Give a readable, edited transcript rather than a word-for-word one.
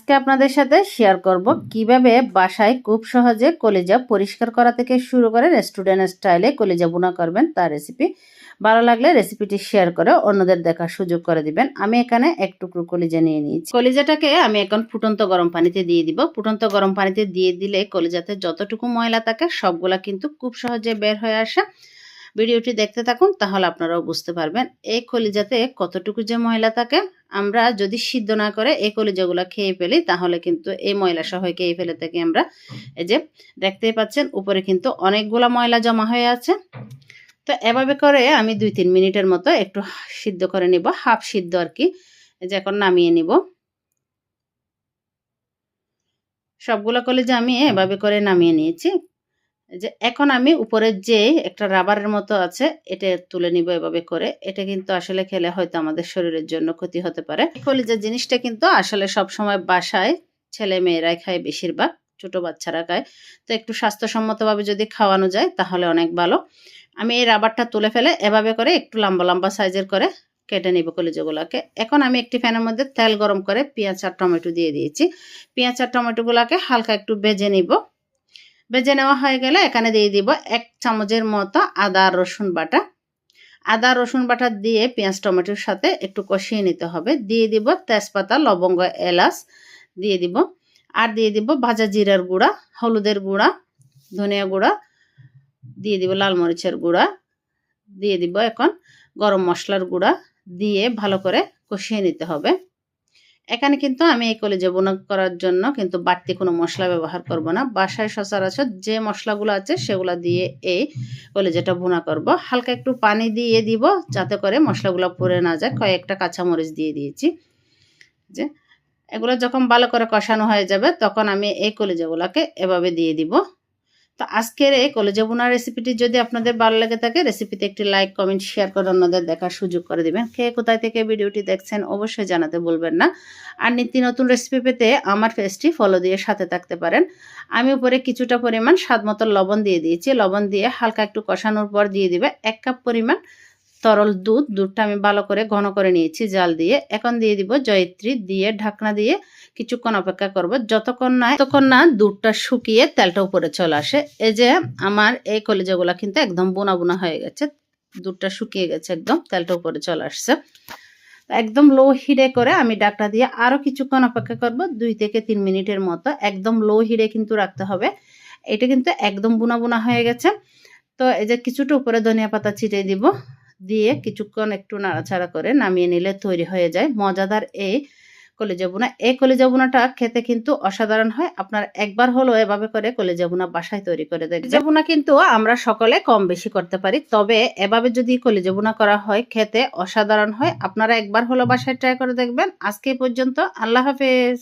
আজকে আপনাদের সাথে শেয়ার করব কিভাবে বাসায় খুব সহজে কলিজা পরিষ্কার করা থেকে শুরু করে রেস্টুরেন্ট স্টাইলে কলিজা ভুনা করবেন তার রেসিপি। ভালো লাগলে রেসিপিটি শেয়ার করে অন্যদের দেখার সুযোগ করে দিবেন। আমি এখানে এক টুকরো কলিজা নিয়ে নিয়েছি। কলিজাটাকে আমি এখন ফুটন্ত গরম পানিতে দিয়ে দিব। ফুটন্ত গরম পানিতে দিয়ে দিলে কলিজাতে যতটুকু ময়লা থাকে সবগুলা কিন্তু খুব সহজে বের হয়ে আসে। ভিডিওটি দেখতে থাকুন, তাহলে আপনারাও বুঝতে পারবেন এই কলিজাতে কতটুকু যে ময়লা থাকে। আমরা যদি সিদ্ধ না করে এই কলিজাগুলো খেয়ে ফেলি তাহলে কিন্তু এই ময়লা সহ খেয়ে ফেলে থাকি আমরা। এই যে দেখতেই পাচ্ছেন উপরে কিন্তু অনেকগুলা ময়লা জমা হয়ে আছে। তো এভাবে করে আমি 2-3 মিনিটের মতো একটু সিদ্ধ করে নিব, হাফ সিদ্ধ আর কি। এই যে এখন নামিয়ে নিব। সবগুলো কলিজা আমি এভাবে করে নামিয়ে নিয়েছি। যে এখন আমি উপরে যে একটা রাবারের মতো আছে এটা তুলে নিব এভাবে করে। এটা কিন্তু আসলে খেলে হয়তো আমাদের শরীরের জন্য ক্ষতি হতে পারে। কলিজা জিনিসটা কিন্তু আসলে সব সময় বাসায় ছেলে মেয়েরাই খায়, বেশিরভাগ ছোট বাচ্চারা খায়। তো একটু স্বাস্থ্যসম্মতভাবে যদি খাওয়ানো যায় তাহলে অনেক ভালো। আমি এই রাবারটা তুলে ফেলে এভাবে করে একটু লম্বা লম্বা সাইজের করে কেটে নিব কলিজাগুলোকে। এখন আমি একটি প্যানের মধ্যে তেল গরম করে পেঁয়াজ আর টমেটো দিয়ে দিয়েছি। পেঁয়াজ আর টমেটোগুলোকে হালকা একটু ভেজে নিব। ভেজে নেওয়া হয়ে গেলে এখানে দিয়ে দিব 1 চামচের মতো আদা রসুন বাটা। আদা রসুন বাটা দিয়ে পেঁয়াজ টমেটোর সাথে একটু কষিয়ে নিতে হবে। দিয়ে দিব তেজপাতা, লবঙ্গ, এলাচ দিয়ে দিব। আর দিয়ে দিব ভাজা জিরার গুঁড়া, হলুদের গুঁড়া, ধনিয়া গুঁড়া, দিয়ে দিব লাল মরিচের গুঁড়া, দিয়ে দিব এখন গরম মশলার গুঁড়া দিয়ে ভালো করে কষিয়ে নিতে হবে। এখানে কিন্তু আমি এই কলিজা ভুনা করার জন্য কিন্তু বাড়তি কোনো মশলা ব্যবহার করব না। বাসায় সচরাচর যে মশলাগুলো আছে সেগুলো দিয়ে এই কলিজাটা ভুনা করব। হালকা একটু পানি দিয়ে দিব যাতে করে মশলাগুলো পুড়ে না যায়। কয়েকটা কাঁচামরিচ দিয়ে দিয়েছি। যে এগুলো যখন ভালো করে কষানো হয়ে যাবে তখন আমি এই কলিজাগুলোকে এভাবে দিয়ে দিব। তো আজকের এই কলিজা ভুনা রেসিপিটি যদি আপনাদের ভালো লেগে থাকে রেসিপিতে একটি লাইক, কমেন্ট, শেয়ার করে অন্যদের দেখার সুযোগ করে দিবেন। কে কোথায় থেকে ভিডিওটি দেখছেন অবশ্যই জানাতে ভুলবেন না। আর নিত্য নতুন রেসিপি পেতে আমার পেজটি ফলো দিয়ে সাথে থাকতে পারেন। আমি উপরে কিছুটা পরিমাণ স্বাদ মতো লবণ দিয়ে দিয়েছি। লবণ দিয়ে হালকা একটু কষানোর পর দিয়ে দিবে 1 কাপ পরিমাণ তরল দুধ। দুধটা আমি ভালো করে ঘন করে নিয়েছি জাল দিয়ে। এখন দিয়ে দিব জয়িত্রী, দিয়ে ঢাকনা দিয়ে কিছুক্ষণ অপেক্ষা করব যতক্ষণ না দুধটা শুকিয়ে তেলটা উপরে চলে আসে। এই যে আমার এই কলিজাগুলো কিন্তু একদম বোনা বোনা হয়ে গেছে, দুধটা শুকিয়ে গেছে, একদম তেলটা উপরে চলে আসছে। একদম লো হিটে করে আমি ঢাকনা দিয়ে আরো কিছুক্ষণ অপেক্ষা করব, 2 থেকে 3 মিনিটের মতো। একদম লো হিটে কিন্তু রাখতে হবে। এটা কিন্তু একদম বোনা বোনা হয়ে গেছে। তো এই যে কিছুটা উপরে ধনিয়া পাতা ছিটিয়ে দিব, দিয়ে কিছুক্ষণ একটু নাড়াচাড়া করে নামিয়ে নিলে তৈরি হয়ে যায় মজাদার এই কলিজা ভুনা। এই কলিজা ভুনাটা খেতে কিন্তু অসাধারণ হয়। আপনারা একবার হলো এভাবে করে কলিজা ভুনা বাসায় তৈরি করে দেখবেন। কলিজা ভুনা কিন্তু আমরা সকলে কম বেশি করতে পারি, তবে এভাবে যদি কলিজা ভুনা করা হয় খেতে অসাধারণ হয়। আপনারা একবার হলো বাসায় ট্রাই করে দেখবেন। আজকে পর্যন্ত, আল্লাহ হাফেজ।